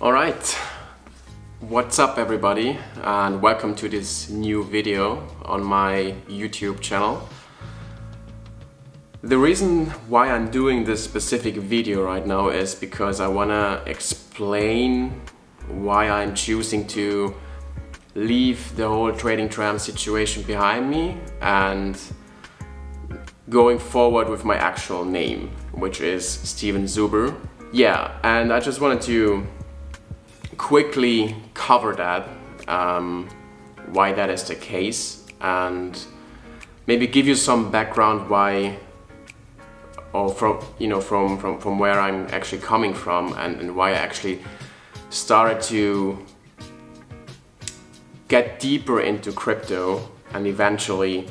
Alright, what's up everybody, and welcome to this new video on my YouTube channel. The reason why I'm doing this specific video right now is because I want to explain why I'm choosing to leave the whole Trading Tramp situation behind me and going forward with my actual name, which is Steven Zuber. Yeah, and I just wanted to quickly cover that, why that is the case, and maybe give you some background why, or from where I'm actually coming from, and why I actually started to get deeper into crypto and eventually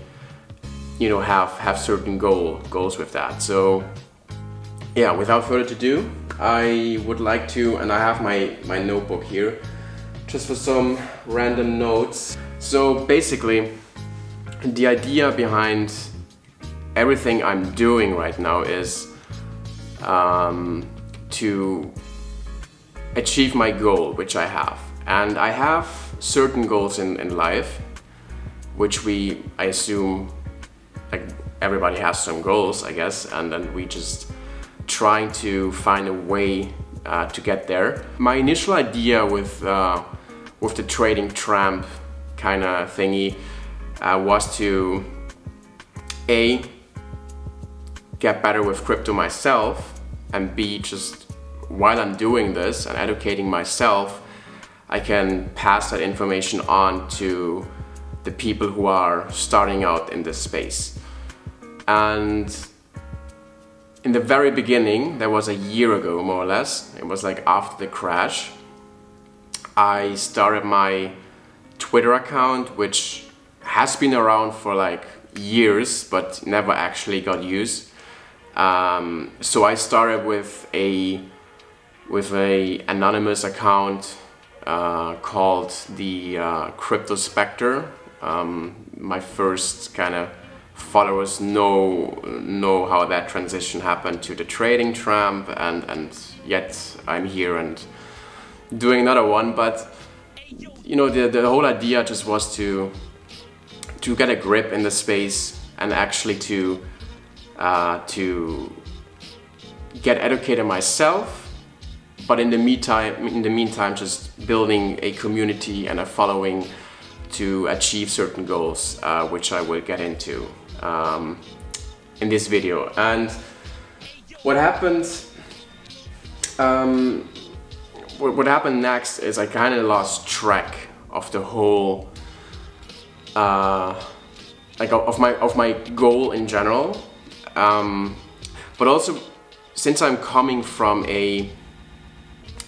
have certain goals with that. So yeah, without further ado, I would like to, and I have my notebook here just for some random notes. So basically, the idea behind everything I'm doing right now is to achieve my goal, which I have. And I have certain goals in life, which I assume, like everybody has some goals, I guess, and then we just trying to find a way to get there. My initial idea with the Trading Tramp kind of thingy was to A, get better with crypto myself, and B, just while I'm doing this and educating myself, I can pass that information on to the people who are starting out in this space. And in the very beginning, that was a year ago more or less, it was like after the crash, I started my Twitter account, which has been around for like years but never actually got used. So I started with a anonymous account called the Crypto Spectre. My first kind of followers know how that transition happened to the Trading Tramp, and yet I'm here and doing another one. But the whole idea just was to get a grip in the space and actually to get educated myself, but in the meantime just building a community and a following to achieve certain goals, which I will get into in this video. And what happened next is I kind of lost track of the whole of my goal in general, but also since I'm coming from a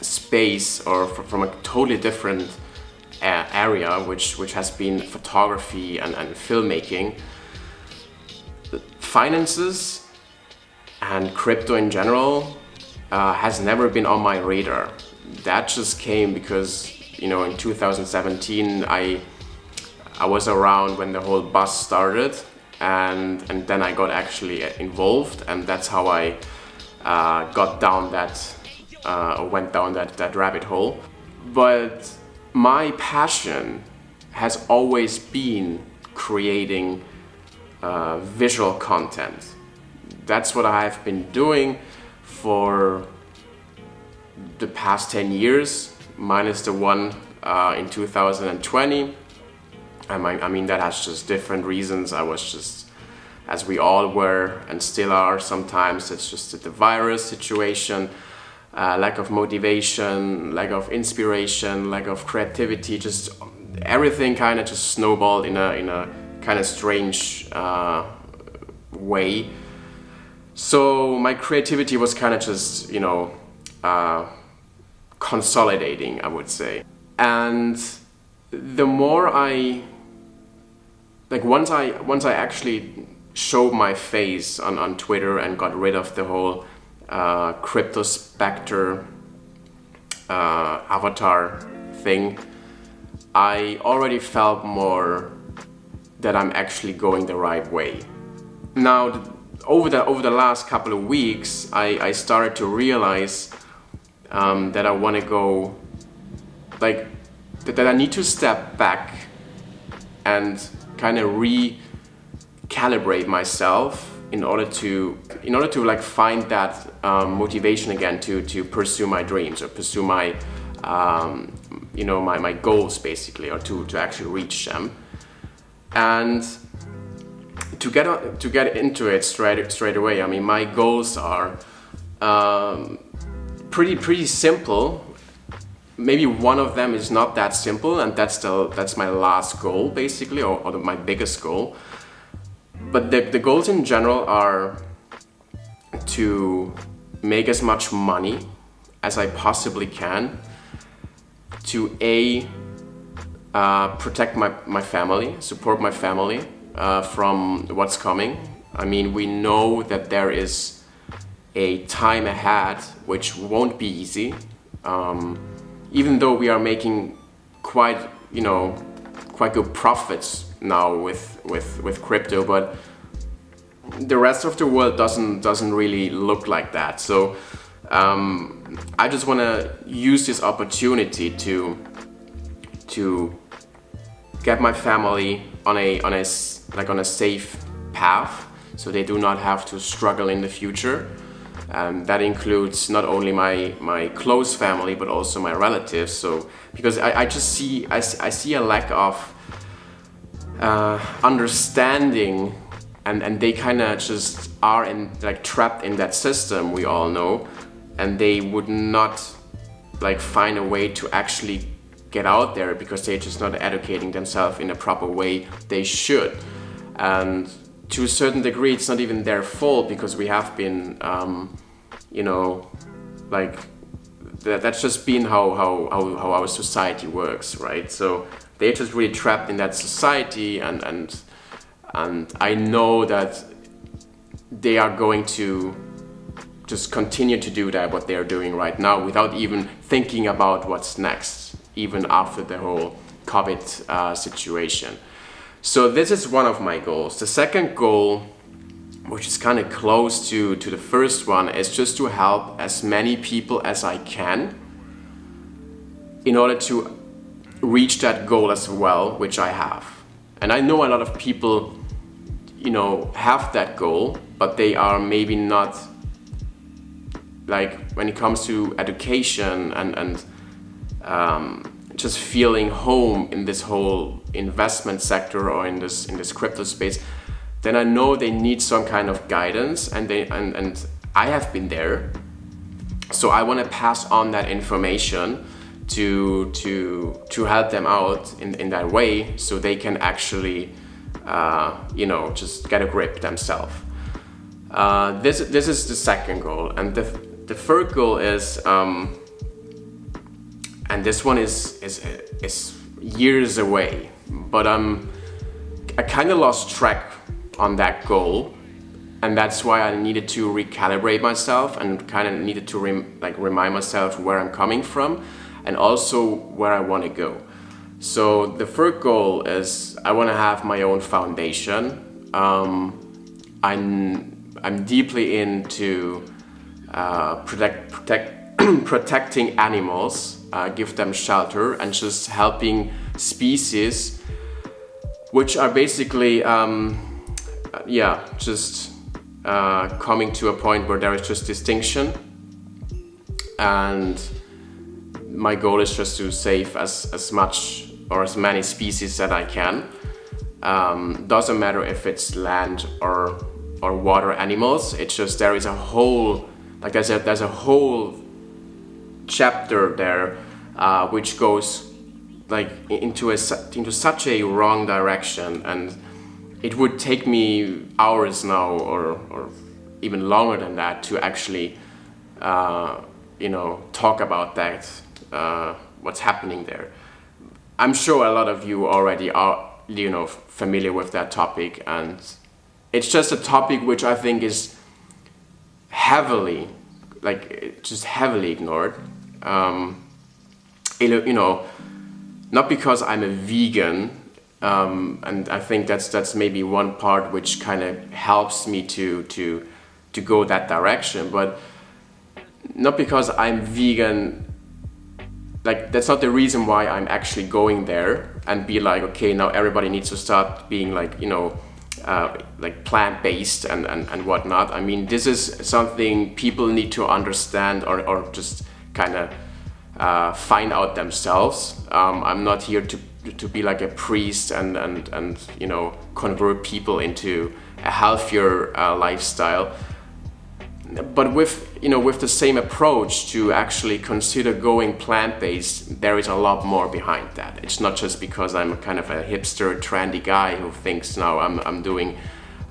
space or from a totally different area, which has been photography and filmmaking, finances and crypto in general has never been on my radar. That just came because in 2017 I was around when the whole buzz started, and then I got actually involved, and that's how I got down went down that rabbit hole. But my passion has always been creating visual content. That's what I've been doing for the past 10 years, minus the one in 2020. I mean that has just different reasons. I was just, as we all were and still are sometimes, it's just the virus situation, lack of motivation, lack of inspiration, lack of creativity, just everything kind of just snowballed in a kind of strange way. So my creativity was kind of just consolidating, I would say. And the more once I actually showed my face on Twitter and got rid of the whole Crypto Spectre avatar thing, I already felt more that I'm actually going the right way. Now, over the last couple of weeks, I started to realize that I want to go like that I need to step back and kind of recalibrate myself in order to like find that motivation again to pursue my dreams or pursue my my goals basically, or to actually reach them. And to get into it straight away, I mean, my goals are pretty simple. Maybe one of them is not that simple, and that's my last goal basically, or my biggest goal. But the goals in general are to make as much money as I possibly can, to protect my family, support my family from what's coming. I mean, we know that there is a time ahead which won't be easy. Even though we are making quite good profits now with crypto, but the rest of the world doesn't really look like that. So I just want to use this opportunity to get my family on a safe path, so they do not have to struggle in the future. That includes not only my close family, but also my relatives. So because I just see a lack of understanding, and they kind of just are trapped in that system, we all know, and they would not find a way to actually get out there because they're just not educating themselves in a proper way they should. And to a certain degree, it's not even their fault, because we have been that's just been how our society works, right? So they're just really trapped in that society, and I know that they are going to just continue to do that, what they're doing right now, without even thinking about what's next, even after the whole COVID situation. So this is one of my goals. The second goal, which is kind of close to the first one, is just to help as many people as I can in order to reach that goal as well, which I have. And I know a lot of people, have that goal, but they are maybe not, when it comes to education and just feeling home in this whole investment sector or in this crypto space, then I know they need some kind of guidance, and I have been there. So I want to pass on that information to help them out in that way, so they can actually just get a grip themselves. This is the second goal, and the third goal is and this one is years away, but I kind of lost track on that goal, and that's why I needed to recalibrate myself and kind of needed to remind myself where I'm coming from and also where I want to go. So the third goal is I want to have my own foundation. I'm deeply into protecting animals, give them shelter, and just helping species which are basically coming to a point where there is just distinction, and my goal is just to save as much or as many species that I can. Doesn't matter if it's land or water animals. It's just there's a whole chapter there which goes into such a wrong direction, and it would take me hours now or even longer than that to actually talk about that, what's happening there. I'm sure a lot of you already are familiar with that topic, and it's just a topic which I think is heavily ignored. Not because I'm a vegan, and I think that's maybe one part which kind of helps me to go that direction, but not because I'm vegan, like that's not the reason why I'm actually going there and be like, okay, now everybody needs to start being like, you know, like plant-based and whatnot. I mean, this is something people need to understand or just kind of find out themselves. I'm not here to be like a priest and you know, convert people into a healthier lifestyle. But with, you know, with the same approach to actually consider going plant-based, there is a lot more behind that. It's not just because I'm kind of a hipster, trendy guy who thinks now I'm doing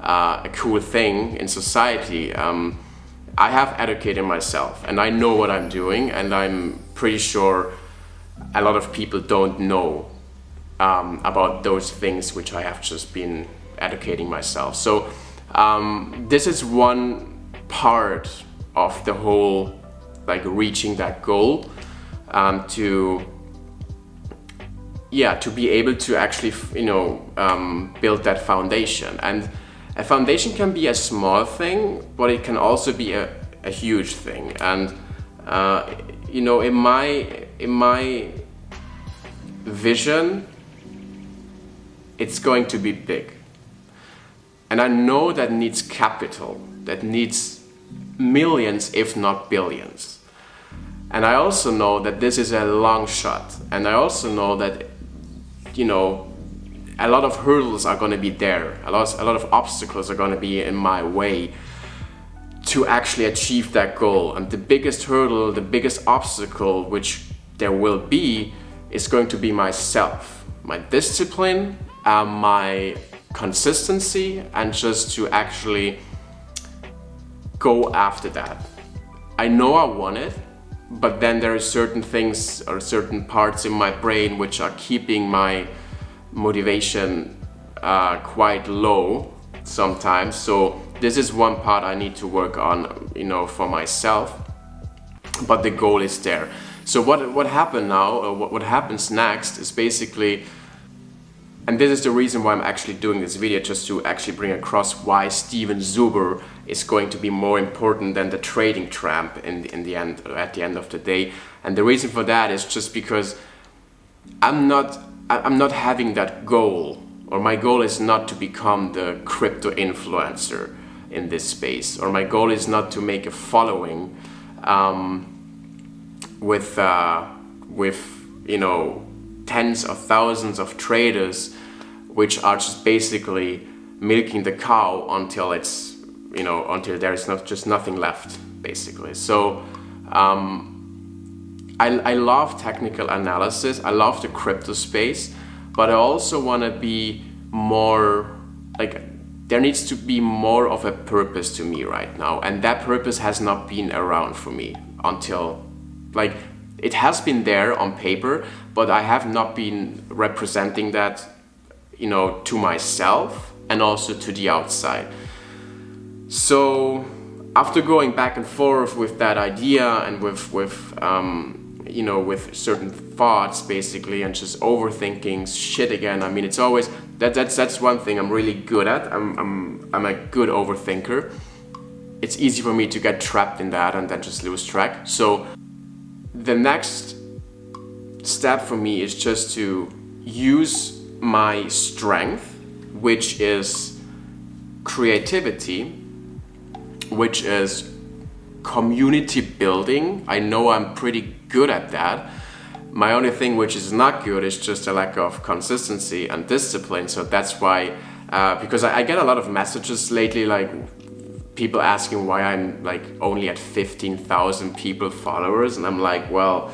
a cool thing in society. I have educated myself and I know what I'm doing, and I'm pretty sure a lot of people don't know about those things which I have just been educating myself. So this is one part of the whole, like, reaching that goal, to be able to actually, you know, build that foundation. And a foundation can be a small thing, but it can also be a huge thing. And you know, in my vision, it's going to be big. And I know that needs capital, that needs millions, if not billions. And I also know that this is a long shot. And I also know that, you know, a lot of hurdles are going to be there. A lot of obstacles are going to be in my way to actually achieve that goal. And the biggest hurdle, the biggest obstacle which there will be, is going to be myself, my discipline, my consistency, and just to actually go after that. I know I want it, but then there are certain things or certain parts in my brain which are keeping my motivation quite low sometimes. So this is one part I need to work on, you know, for myself, but the goal is there. So what happened now, or what happens next, is basically, and this is the reason why I'm actually doing this video, just to actually bring across why Steven Zuber is going to be more important than the Trading Tramp in the end, at the end of the day. And the reason for that is just because I'm not having that goal, or my goal is not to become the crypto influencer in this space, or my goal is not to make a following with you know, tens of thousands of traders which are just basically milking the cow until it's, you know, until there's just nothing left, basically. So I love technical analysis, I love the crypto space, but I also want to be more, like, there needs to be more of a purpose to me right now, and that purpose has not been around for me until, like, it has been there on paper, but I have not been representing that, you know, to myself and also to the outside. So after going back and forth with that idea and with you know, with certain thoughts basically, and just overthinking shit again. I mean, it's always that's one thing I'm really good at. I'm a good overthinker. It's easy for me to get trapped in that and then just lose track. So the next step for me is just to use my strength, which is creativity, which is community building. I know I'm pretty good at that. My only thing which is not good is just a lack of consistency and discipline. So that's why, because I get a lot of messages lately, like people asking why I'm like only at 15,000 people followers, and I'm like, well,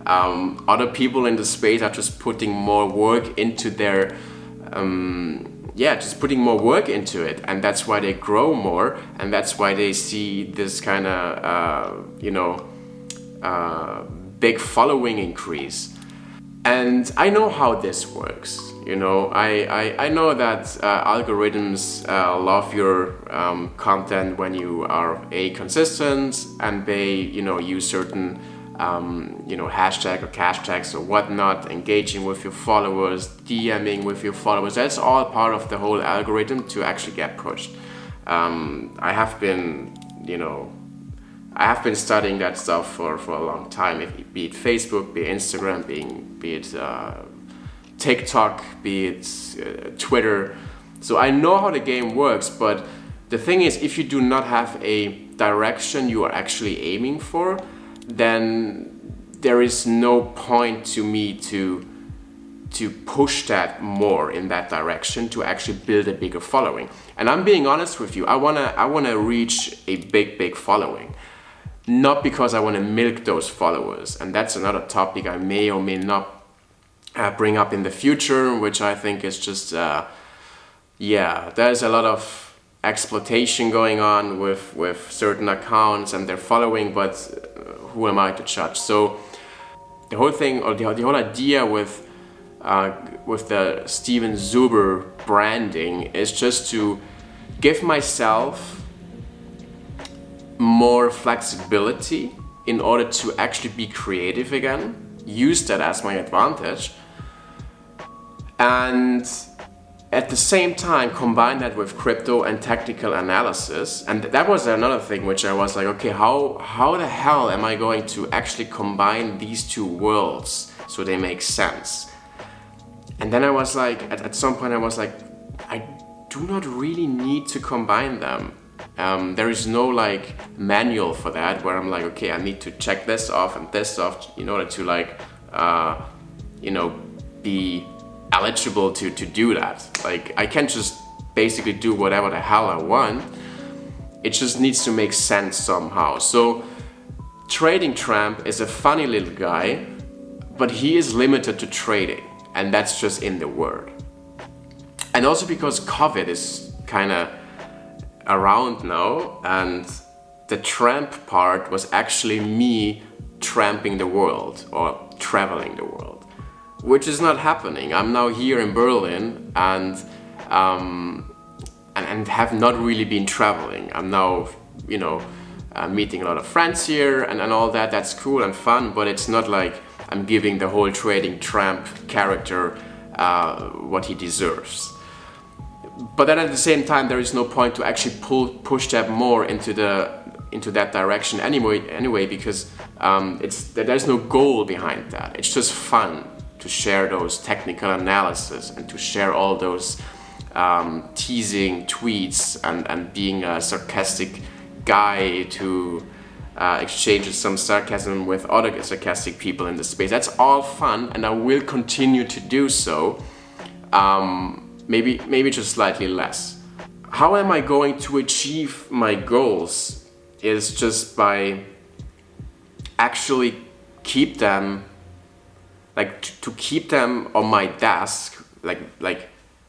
other people in the space are just putting more work into their just putting more work into it, and that's why they grow more, and that's why they see this kind of big following increase. And I know how this works. You know, I know that algorithms love your content when you are consistent, and they, you know, use certain hashtag or cash tags or whatnot, engaging with your followers, DMing with your followers. That's all part of the whole algorithm to actually get pushed. I have been, I have been studying that stuff for a long time, be it Facebook, be it Instagram, be it TikTok, be it Twitter. So I know how the game works, but the thing is, if you do not have a direction you are actually aiming for, then there is no point to me to push that more in that direction to actually build a bigger following. And I'm being honest with you, I wanna reach a big following. Not because I want to milk those followers, and that's another topic I may or may not bring up in the future, which I think is just, there's a lot of exploitation going on with certain accounts and their following, but who am I to judge? So the whole thing, or the whole idea with the Steven Zuber branding is just to give myself more flexibility in order to actually be creative again, use that as my advantage, and at the same time combine that with crypto and technical analysis. And that was another thing which I was like, okay, how the hell am I going to actually combine these two worlds so they make sense? And then I was like, at some point I was like, I do not really need to combine them. There is no like manual for that where I'm like, okay, I need to check this off and this off in order to like, be eligible to do that. Like, I can't just basically do whatever the hell I want. It just needs to make sense somehow. So Trading Tramp is a funny little guy, but he is limited to trading, and that's just in the word. And also because COVID is kind of around now, and the tramp part was actually me tramping the world or traveling the world, which is not happening. I'm now here in Berlin and have not really been traveling. I'm now, meeting a lot of friends here and all that. That's cool and fun, but it's not like I'm giving the whole Trading Tramp character what he deserves. But then at the same time, there is no point to actually push that more into that direction anyway, because there's no goal behind that. It's just fun to share those technical analysis and to share all those teasing tweets and being a sarcastic guy to exchange some sarcasm with other sarcastic people in the space. That's all fun, and I will continue to do so. Maybe just slightly less. How am I going to achieve my goals is just by actually keep them, to keep them on my desk, like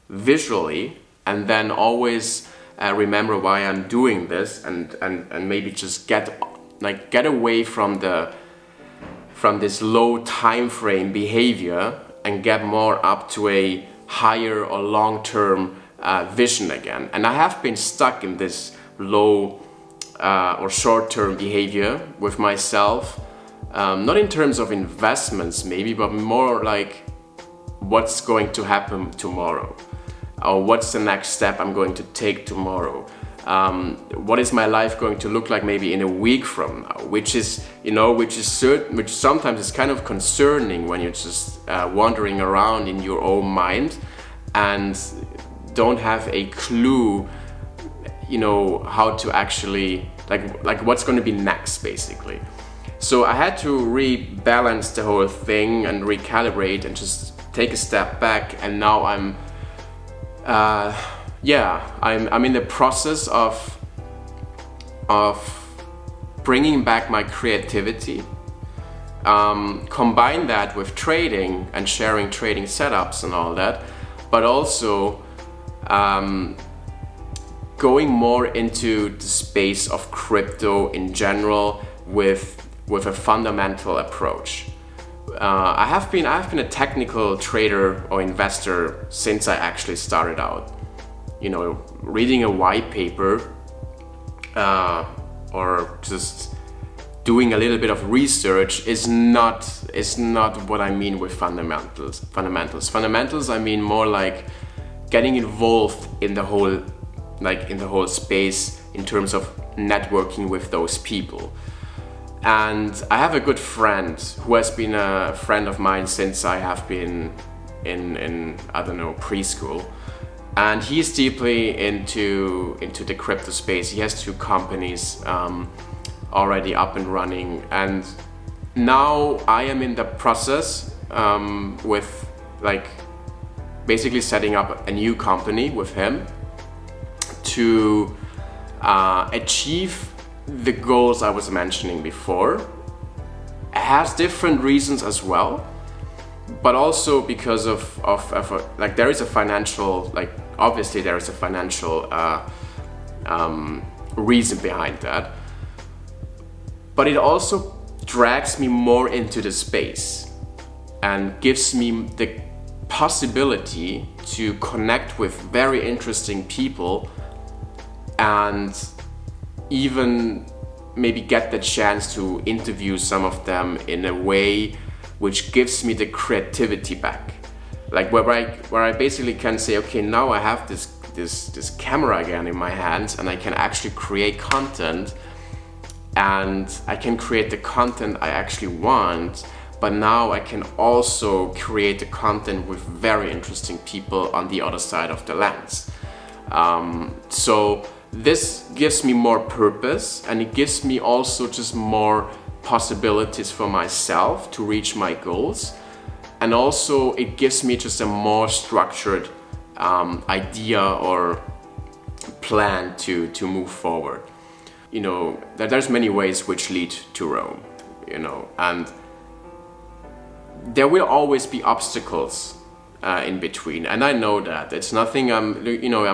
visually, and then always remember why I'm doing this, and maybe just get away from this low time frame behavior and get more up to a higher or long-term vision again. And I have been stuck in this low or short-term behavior with myself, not in terms of investments maybe, but more like what's going to happen tomorrow, or what's the next step I'm going to take tomorrow. What is my life going to look like maybe in a week from now, which sometimes is kind of concerning when you're just wandering around in your own mind and don't have a clue, how to actually like what's going to be next, basically. So I had to rebalance the whole thing and recalibrate and just take a step back, and now I'm in the process of bringing back my creativity, combine that with trading and sharing trading setups and all that, but also going more into the space of crypto in general with a fundamental approach. I have been a technical trader or investor since I actually started out. Reading a white paper or just doing a little bit of research is not what I mean with fundamentals. Fundamentals, I mean more like getting involved in the whole space in terms of networking with those people. And I have a good friend who has been a friend of mine since I have been in I don't know, preschool. And he's deeply into the crypto space. He has 2 companies already up and running. And now I am in the process with like basically setting up a new company with him to achieve the goals I was mentioning before. It has different reasons as well, but also because of like there is a financial, like obviously there is a financial reason behind that, but it also drags me more into the space and gives me the possibility to connect with very interesting people and even maybe get the chance to interview some of them in a way which gives me the creativity back. Like where I basically can say, okay, now I have this camera again in my hands and I can actually create content, and I can create the content I actually want, but now I can also create the content with very interesting people on the other side of the lens. So this gives me more purpose, and it gives me also just more possibilities for myself to reach my goals. And also it gives me just a more structured idea or plan to move forward. You know, there's many ways which lead to Rome, you know, and there will always be obstacles in between, and I know that it's nothing. I'm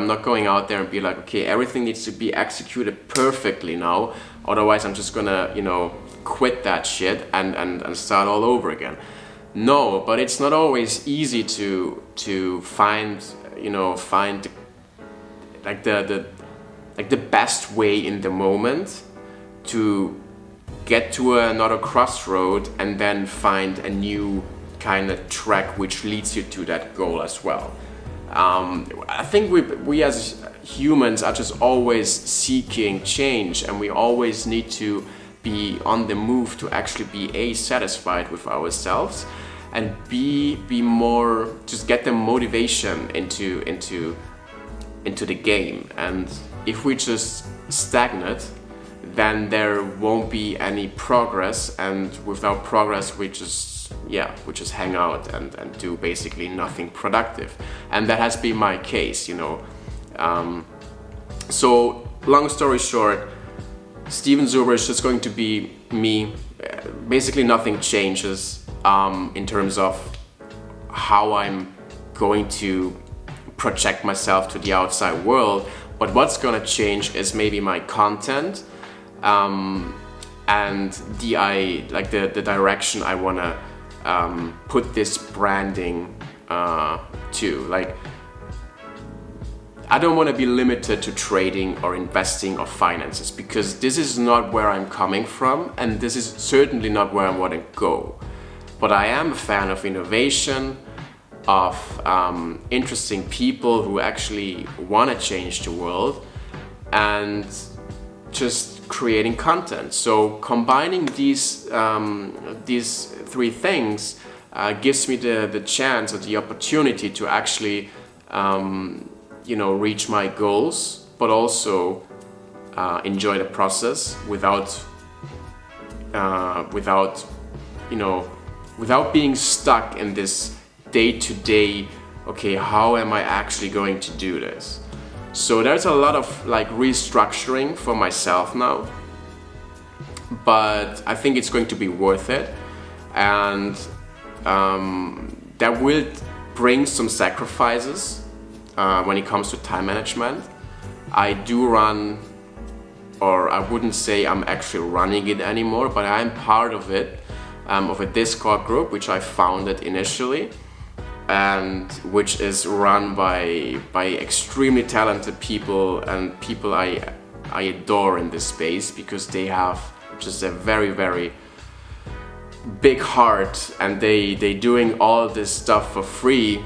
not going out there and be like, okay, everything needs to be executed perfectly now, otherwise I'm just gonna, quit that shit and start all over again. No, but it's not always easy to find the best way in the moment to get to another crossroad and then find a new kind of track which leads you to that goal as well. I think we as humans are just always seeking change, and we always need to be on the move to actually be satisfied with ourselves, and be more, just get the motivation into the game. And if we just stagnate, then there won't be any progress, and without progress we just hang out and do basically nothing productive. And that has been my case, so long story short, Steven Zuber is just going to be me. Basically nothing changes in terms of how I'm going to project myself to the outside world, but what's gonna change is maybe my content and the direction I wanna put this branding to. Like, I don't want to be limited to trading or investing or finances, because this is not where I'm coming from, and this is certainly not where I want to go. But I am a fan of innovation, of interesting people who actually want to change the world, and just creating content. So combining these 3 things gives me the chance or the opportunity to actually reach my goals, but also enjoy the process without being stuck in this day-to-day, okay, how am I actually going to do this? So there's a lot of restructuring for myself now, but I think it's going to be worth it, and that will bring some sacrifices when it comes to time management. I do run, or I wouldn't say I'm actually running it anymore, but I'm part of it, of a Discord group which I founded initially, and which is run by extremely talented people, and people I adore in this space, because they have just a very, very big heart, and they doing all this stuff for free,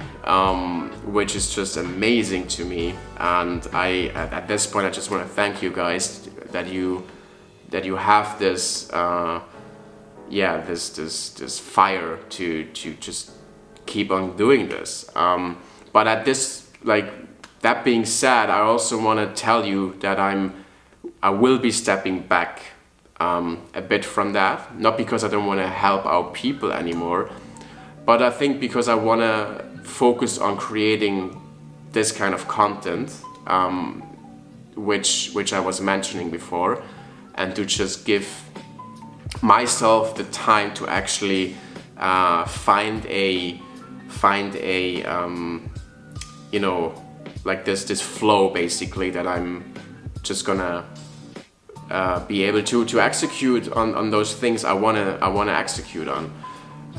which is just amazing to me. And at this point I just want to thank you guys that you have this yeah, this fire to just keep on doing this. But at this, like, that being said, I also want to tell you that I will be stepping back a bit from that, not because I don't want to help out people anymore, but I think because I want to focus on creating this kind of content, which I was mentioning before, and to just give myself the time to actually find a you know, like this flow basically that I'm just gonna be able to execute on those things I wanna execute on.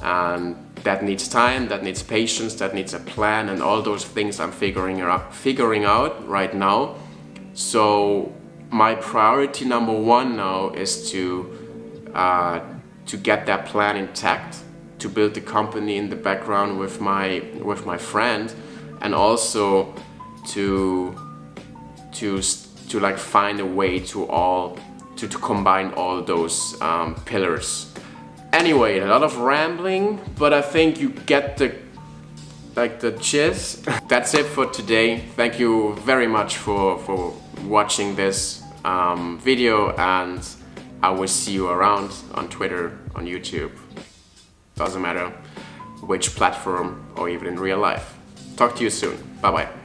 And that needs time, that needs patience, that needs a plan, and all those things I'm figuring out right now. So my priority number one now is to get that plan intact, to build the company in the background with my friend, and also to like find a way to combine all those pillars. Anyway, a lot of rambling, but I think you get the gist. That's it for today. Thank you very much for watching this video, and I will see you around on Twitter, on YouTube. Doesn't matter which platform, or even in real life. Talk to you soon. Bye bye.